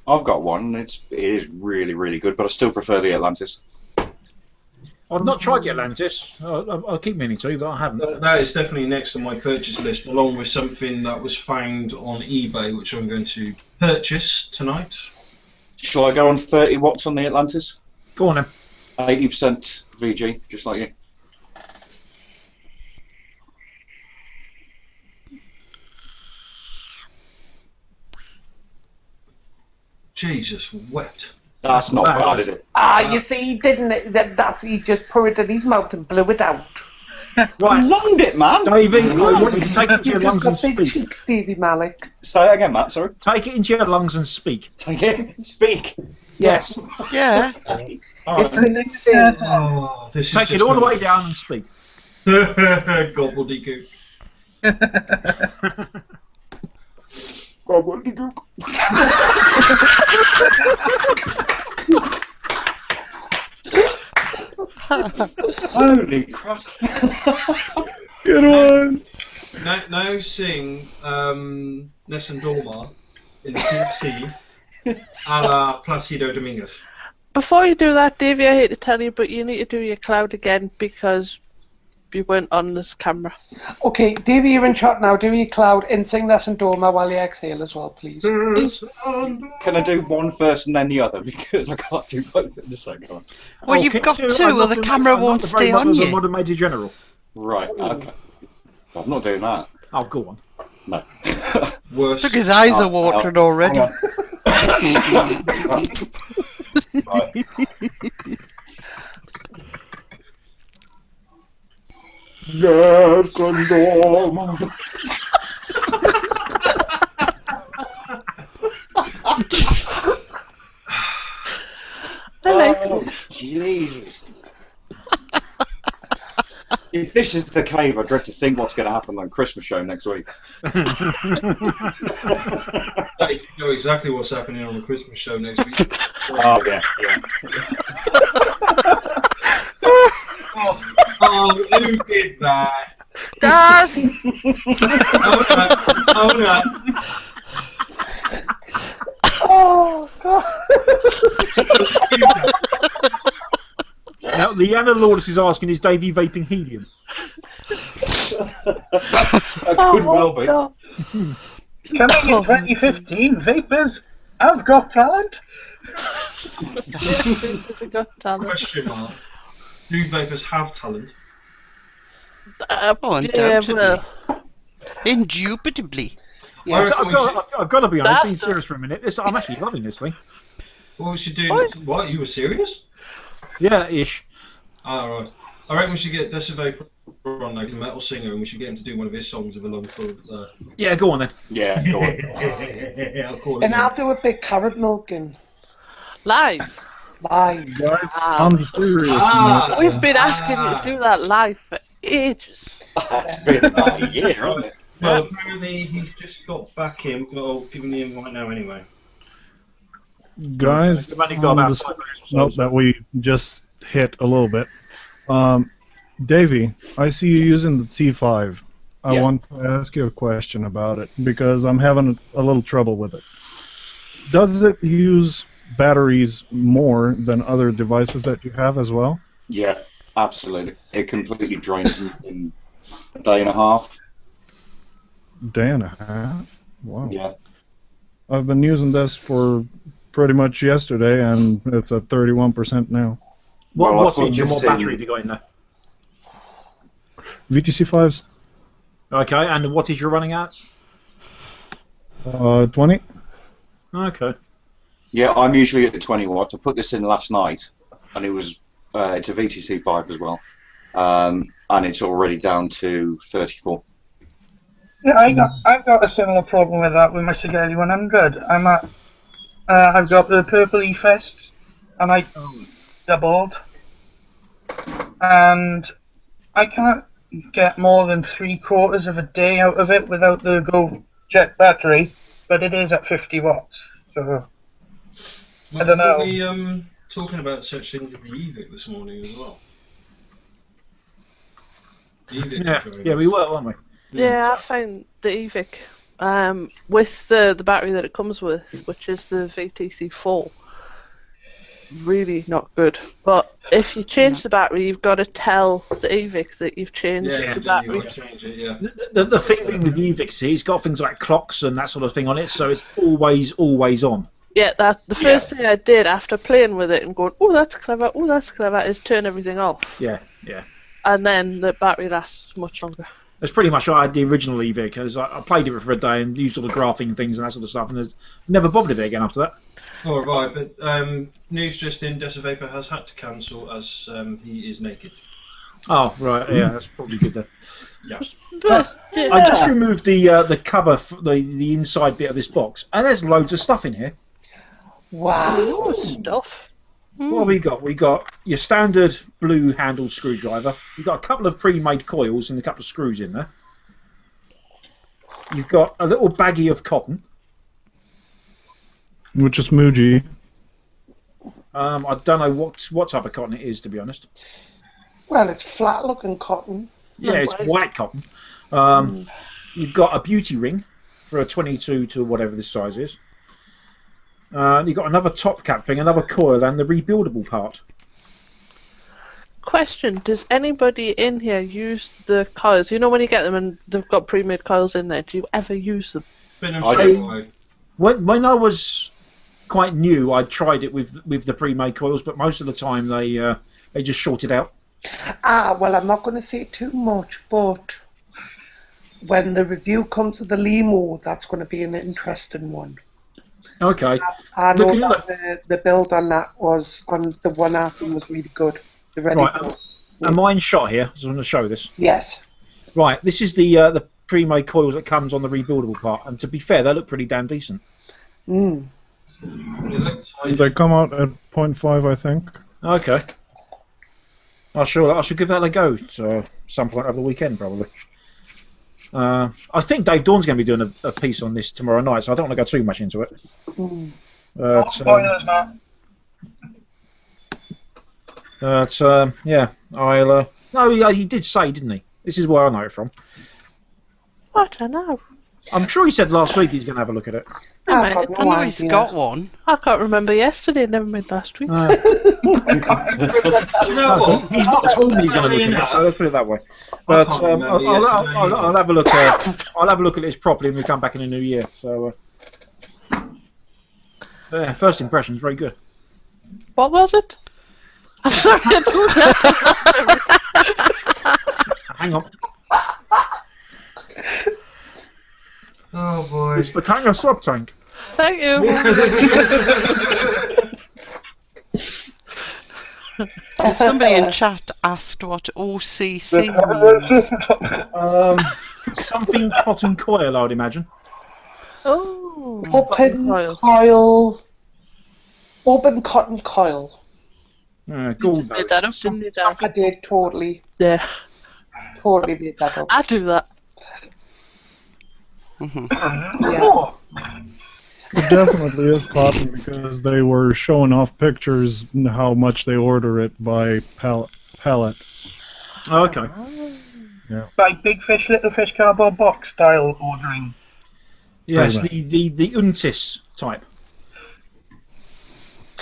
I've got one. It is really, really good, but I still prefer the Atlantis. I've not tried the Atlantis. I'll keep meaning to, but I haven't. That is definitely next on my purchase list, along with something that was found on eBay, which I'm going to purchase tonight. Shall I go on 30 watts on the Atlantis? Go on then. 80% VG, just like you. Jesus wept. That's not bad, is it? You see, he didn't. He just put it in his mouth and blew it out. Right, lunged it, man. Davey, I want you to take it into your lungs and You've just got big speak. cheeks, Davey Malik. Say that again, Matt, sorry. Take it into your lungs and speak. Take it, speak. Yes. Yeah. It's an example. Oh, this Take is it all the way down and speak. Gobbledygook. Gobbledygook. Holy crap. Good one. Now sing Nessun Dorma in QC a la Placido Dominguez. Before you do that, Davey, I hate to tell you, but you need to do your cloud again because you weren't on this camera. Okay, Davey, you're in chat now. Do your cloud and sing this and Dorma while you exhale as well, please. Can I do one first and then the other? Because I can't do both at the same time. Well, you've got 2 or the camera won't stay on you. Modern Major General. Right, okay. I'm not doing that. Oh, go on. No. Worse. Look, his eyes are watering already. Right. Yes, and I like it. Jesus. If this is the cave, I dread to think what's going to happen on Christmas show next week. You know exactly what's happening on the Christmas show next week. Oh, yeah, yeah. Oh, who did that? Dad! Oh no! Oh, God. Now, Leanna Lourdes is asking, is Davey vaping helium? That could well be. God. Coming in 2015, Vapors, I've got talent. We've got talent. Question mark. Do vapors have talent? Oh, undoubtedly. Indubitably. Yeah, I've got to be honest, being That's serious for a minute. I'm actually loving this thing. What we should do? What? What? You were serious? Yeah, ish. Ah, right. I reckon we should get Dessa Vapor on, like a metal singer, and we should get him to do one of his songs with a long full. Yeah, go on then. Yeah, go on. I'll call it. And I'll do a big carrot milking. Live. Live. Guys, I'm serious. man. We've been asking you to do that live for ages. It's been about a year, hasn't it? Well, apparently he's just got back in, but I'll give him the invite now anyway. Guys, We've only got on about this 5 minutes. note that we just hit a little bit. Davey, I see you using the T5. I Yeah. want to ask you a question about it because I'm having a little trouble with it. Does it use batteries more than other devices that you have as well? Yeah, absolutely. It completely drains in a day and a half. Day and a half? Wow. Yeah. I've been using this for pretty much yesterday, and it's at 31% now. What Well, I wattage put and what this in- battery have you got in there? VTC5s, Okay, and what is you're running at? 20. Okay. Yeah, I'm usually at the 20 watts. I put this in last night, and it was it's a VTC5 as well, and it's already down to 34. Yeah, I've got a similar problem with that with my Sigali 100. I've got the purple E-Fests, and I doubled, and I can't get more than 3/4 of a day out of it without the Go Jet battery, but it is at 50 watts, so I don't know. We talking about such things with the EVIC this morning as well. Yeah, we were, weren't we? Yeah, I found the EVIC with the battery that it comes with, which is the VTC4, really not good. But if you change the battery, you've got to tell the EVIC that you've changed the battery. Change it, yeah. The thing with the EVIC, see, it's got things like clocks and that sort of thing on it, so it's always on. Yeah, the first thing I did after playing with it and going, oh, that's clever, is turn everything off. Yeah. And then the battery lasts much longer. That's pretty much what I had the original EVIC, because I played it for a day and used all the graphing things and that sort of stuff, and there's never bothered it again after that. Oh, right, but news just in, Desavapor has had to cancel as he is naked. Oh, right, yeah, that's probably good then. Yeah. I just removed the cover, the inside bit of this box, and there's loads of stuff in here. Wow. Stuff. What have we got? We got your standard blue handled screwdriver. We've got a couple of pre-made coils and a couple of screws in there. You've got a little baggie of cotton. Which is Muji. I don't know what type of cotton it is, to be honest. Well, it's flat-looking cotton. Yeah, it's white cotton. You've got a beauty ring for a 22 to whatever this size is. You've got another top cap thing, another coil, and the rebuildable part. Question, does anybody in here use the coils? You know when you get them and they've got pre-made coils in there, do you ever use them? When I was quite new, I tried it with the pre-made coils, but most of the time they just shorted out. Well, I'm not going to say too much, but when the review comes to the Limo, that's going to be an interesting one. Okay. I know that the build on that was, on the one I seen, was really good. The ready build. Am I in shot here? I just want to show this. Yes. Right, this is the pre-made coils that comes on the rebuildable part, and to be fair, they look pretty damn decent. They come out at 0.5, I think. Okay. I should give that a go at some point over the weekend, probably. I think Dave Dawn's going to be doing a piece on this tomorrow night, so I don't want to go too much into it. Spoilers, Matt. Yeah, I'll. No, he did say, didn't he? This is where I know it from. I don't know. I'm sure he said last week he's going to have a look at it. I know he's got one. I can't remember yesterday, never mind last week. You know what? He's not told me he's going to look at it, so let's put it that way. But I'll have a look. I'll have a look at this properly when we come back in the new year. So, first impressions, very good. What was it? I'm sorry. Hang on. Oh boy. It's the Kanga sub tank. Thank you. And somebody in chat asked what OCC means. Something cotton coil, I would imagine. Oh. Open cotton coil. Gold. Made that up, didn't you, Dan? I did, totally. Yeah. Totally made that up. I do that. Yeah. It definitely is cotton because they were showing off pictures and how much they order it by pallet. Oh, okay. Yeah. By Big Fish, Little Fish cardboard box style ordering. Yes, the Untis type.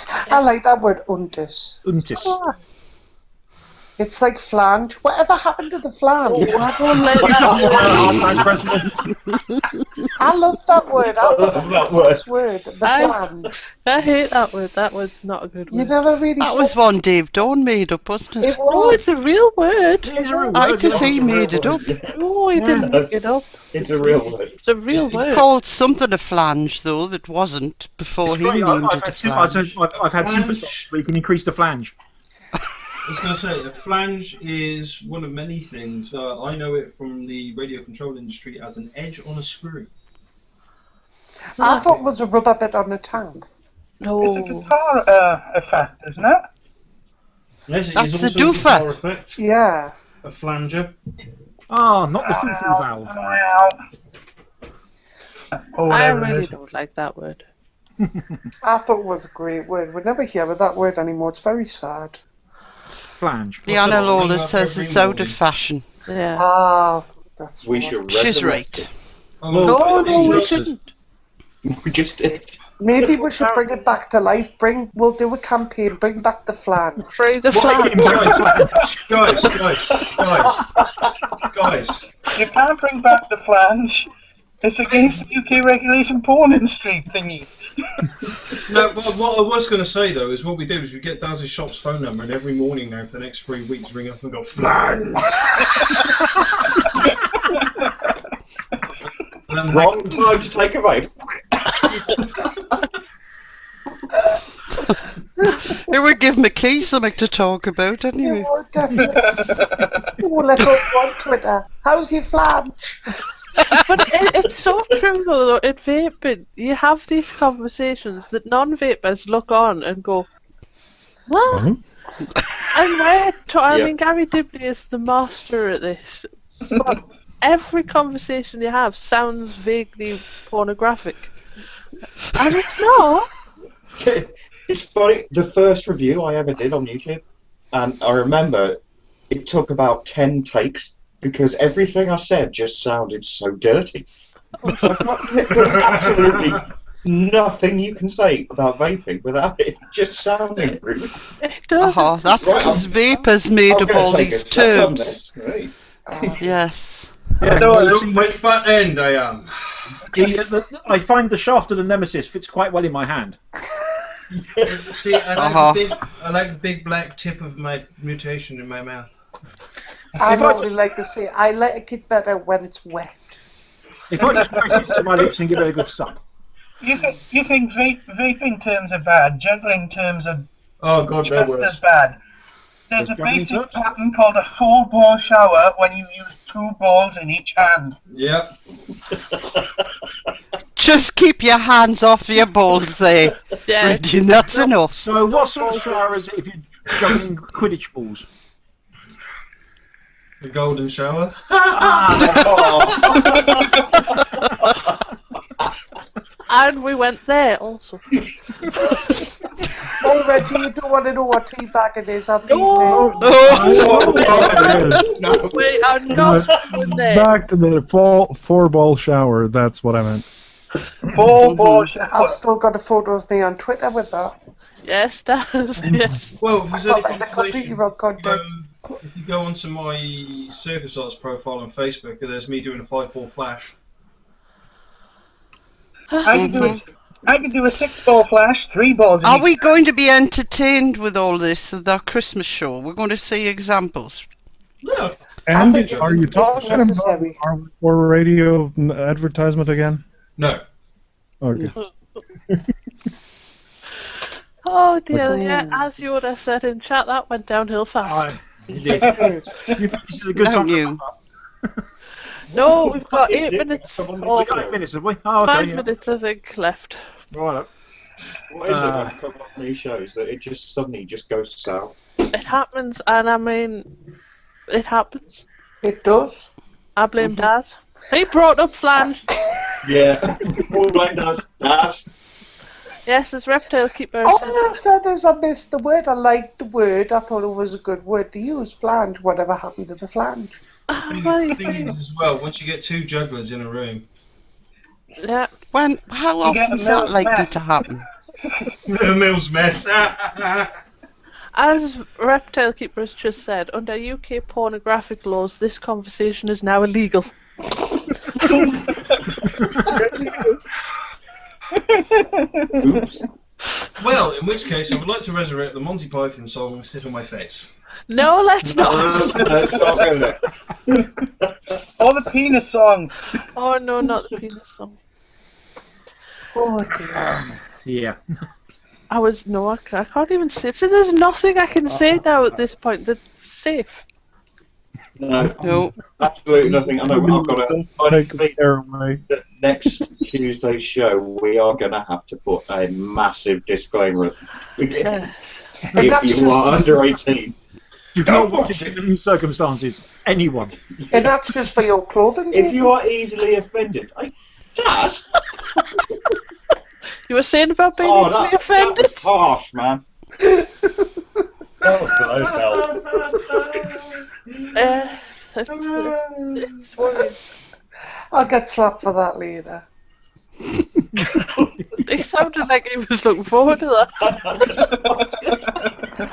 I like that word, Untis. Untis. It's like flange. Whatever happened to the flange? Oh, I don't like that. I love that word. I love that word. The flange. I hate that word. That word's not a good word. You never really. That was one Dave Dawn made up, wasn't it? No, it's a real word. It's a real I word. because he made it up. No, he didn't make it up. It's a real word. It's a real word. Called something a flange, though, that wasn't before he named it a flange. I've had super shots where you can increase the flange. I was going to say, a flange is one of many things. I know it from the radio control industry as an edge on a screw. I thought it was a rubber bit on a tank. No. It's a guitar effect, isn't it? Yes, it That's is a also a doofer. guitar effect. Yeah. A flanger. Ah, not the foo-foo valve. I really don't like that word. I thought it was a great word. We never hear of that word anymore. It's very sad. Flange. Diana Lawless says it's out of fashion. Yeah. Ah, that's We should She's resurrect right. No, we shouldn't. it. We just did. Maybe we should bring it back to life. We'll do a campaign. Bring back the flange. Bring the flange. Guys. You can't bring back the flange. It's against the UK regulation porn industry thingy. No, what I was going to say though is what we do is we get Daz's shop's phone number and every morning now for the next 3 weeks ring up and go flange. Wrong time to take a vape. It would give McKee something to talk about anyway. Oh, definitely. Oh, let's go on Twitter. How's your flange? But it's so true though. In vaping, you have these conversations that non-vapers look on and go, "What?" And I mean, Gary Dibley is the master at this. But every conversation you have sounds vaguely pornographic, and it's not. It's funny. The first review I ever did on YouTube, and I remember it took about 10 takes. Because everything I said just sounded so dirty. There's absolutely nothing you can say about vaping without it just sounding rude. It does. That's because vapors made up all these terms. Right. Yes. Yeah, my fat end, I am. I find the shaft of the Nemesis fits quite well in my hand. See, I like the big black tip of my mutation in my mouth. I normally like to say I like it better when it's wet. If I just press it to my lips and give it a good suck. You think vaping terms are bad? Juggling terms are just as bad. There's a basic pattern called a 4-ball shower when you use 2 balls in each hand. Yep. Just keep your hands off your balls there. Yeah. Rhydian, that's enough. So what sort of shower is it if you're juggling Quidditch balls? The golden shower. And we went there also. Oh, Reggie, you don't want to know what teabagging is, have you? No. We are not going there. Back to the 4-ball shower, that's what I meant. 4-ball shower. I've still got a photo of me on Twitter with that. Yes, does. Yes. Well, if there's any conversation, if you go onto my Circus Arts profile on Facebook, there's me doing a 5-ball flash. I can do a 6-ball flash, 3 balls. Are we going to be entertained with all this with our Christmas show? We're going to see examples. No. Andy, are you talking about RY4 Radio advertisement again? No. Okay. Oh dear, yeah, as you would have said in chat, that went downhill fast. You did. You think this is a good time? You? No, we've got 8 minutes. We've got 8 minutes, have we? Oh, okay, 5 minutes, I think, left. Right. What is it when it comes on these shows that it just suddenly just goes south? It happens, and I mean, it happens. It does. I blame Daz. He brought up flange. Yeah. All blame Daz. Yes, as Reptile Keeper All said. I said is I missed the word. I liked the word. I thought it was a good word to use. Flange. Whatever happened to the flange? The thing is as well, once you get 2 jugglers in a room. Yeah. How often is that likely to happen? The Mill's mess. As Reptile Keeper has just said, under UK pornographic laws, this conversation is now illegal. Oops. Well, in which case, I would like to resurrect the Monty Python song "Sit on My Face." No, let's not. Let's not go there. Or the penis song. Oh no, not the penis song. Oh dear. Yeah. I can't even say. So there's nothing I can say now at this point that's safe. No, absolutely nothing. I know I've got a funny feeling that next Tuesday's show we are going to have to put a massive disclaimer at the beginning. If you are under 18, you can't watch it in any circumstances. Anyone. And that's just for your clothing. If you are easily offended, Dad. You were saying about being easily offended? That was harsh, man. It's worrying. I'll get slapped for that later. He sounded like he was looking forward to that.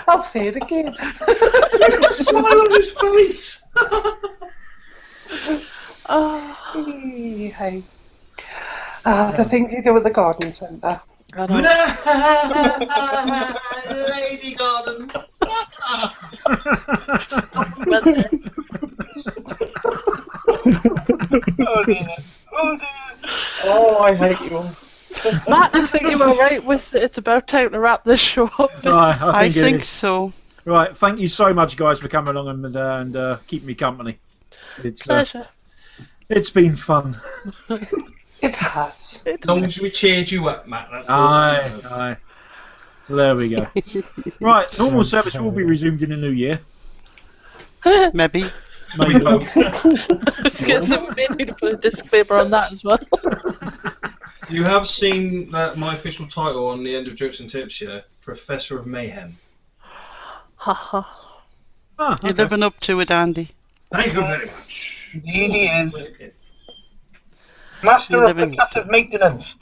I'll say it again. Smile on his face. Hey. The things you do at the garden centre. Lady Garden. Oh dear. Oh dear. Oh, I hate you all. Matt, I think you were right with it's about time to wrap this show up. I think so. Right, thank you so much, guys, for coming along and keeping me company. It's pleasure. It's been fun. It has. As long as we cheered you up, Matt. That's Aye. There we go. Right, normal service will be resumed in the new year. Maybe. Maybe. I was going to say we may need to put a disclaimer on that as well. You have seen my official title on the end of Jokes and Tips here, Professor of Mayhem. Haha. You're living up to it, Andy. Thank you very much. Indeed he is. Master of the passive maintenance.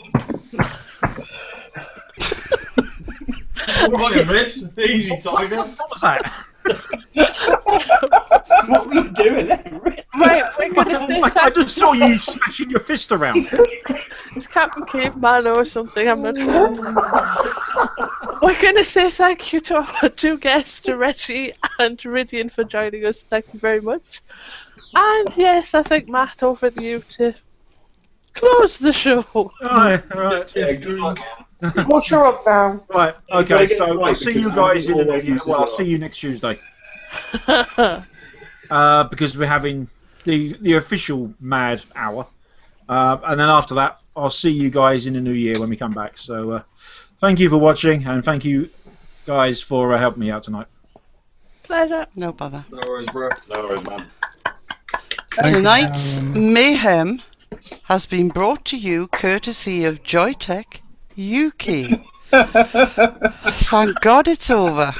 What about Red? Easy, Tiger. What was that? What were you doing there, Red? Right, we're going to I just saw you smashing your fist around. It's Captain Caveman or something, I'm not sure. We're going to say thank you to our two guests, to Regy and to Rhydian, for joining us. Thank you very much. And yes, I think Matt, over to you to close the show. Right. Yeah, good luck. What's your up now? Right, okay, so I'll see you guys in the new year. Well, I'll see you next Tuesday. Because we're having the official Mad Hour. And then after that, I'll see you guys in the new year when we come back. So thank you for watching, and thank you guys for helping me out tonight. Pleasure. No bother. No worries, bro. No worries, man. Tonight's Mayhem has been brought to you courtesy of Joytech UK. Thank God it's over.